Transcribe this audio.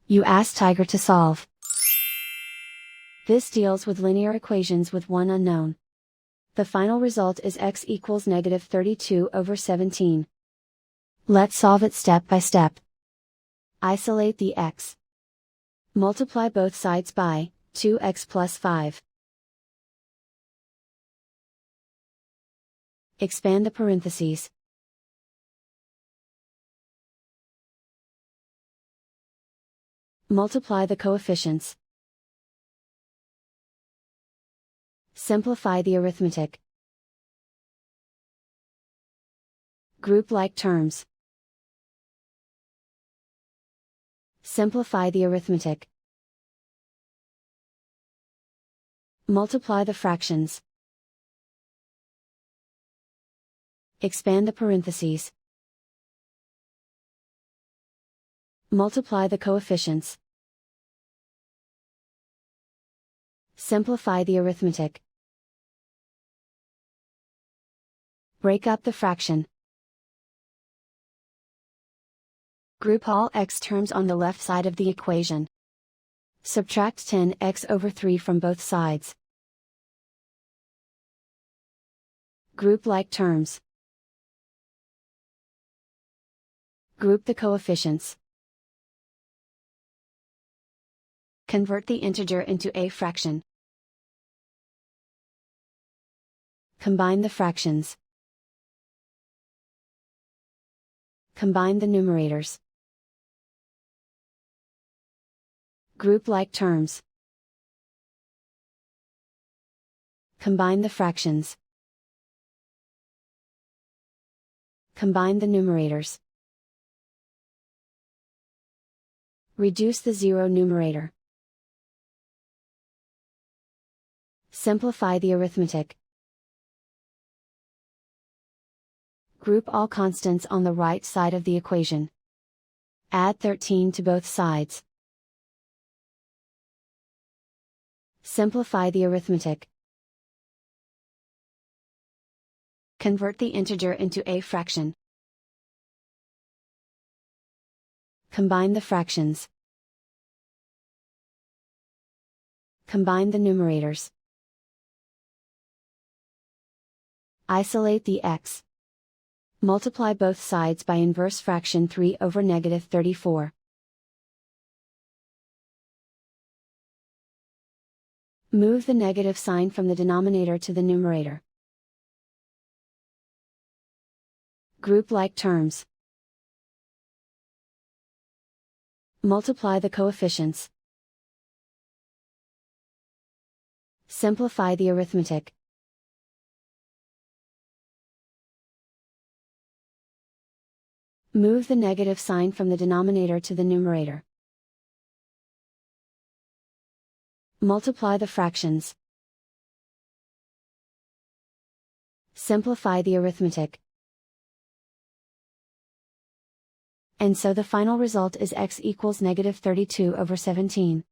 You ask Tiger to solve. This deals with linear equations with one unknown. The final result is x equals -32/17. Let's solve it step by step. Isolate the x. Multiply both sides by 2x plus 5. Expand the parentheses. Multiply the coefficients. Simplify the arithmetic. Group like terms. Simplify the arithmetic. Multiply the fractions. Expand the parentheses. Multiply the coefficients. Simplify the arithmetic. Break up the fraction. Group all x terms on the left side of the equation. Subtract 10x/3 from both sides. Group like terms. Group the coefficients. Convert the integer into a fraction. Combine the fractions. Combine the numerators. Group like terms. Combine the fractions. Combine the numerators. Reduce the zero numerator. Simplify the arithmetic. Group all constants on the right side of the equation. Add 13 to both sides. Simplify the arithmetic. Convert the integer into a fraction. Combine the fractions. Combine the numerators. Isolate the x. Multiply both sides by inverse fraction 3/-34. Move the negative sign from the denominator to the numerator. Group like terms. Multiply the coefficients. Simplify the arithmetic. Move the negative sign from the denominator to the numerator. Multiply the fractions. Simplify the arithmetic. And so the final result is x equals -32/17.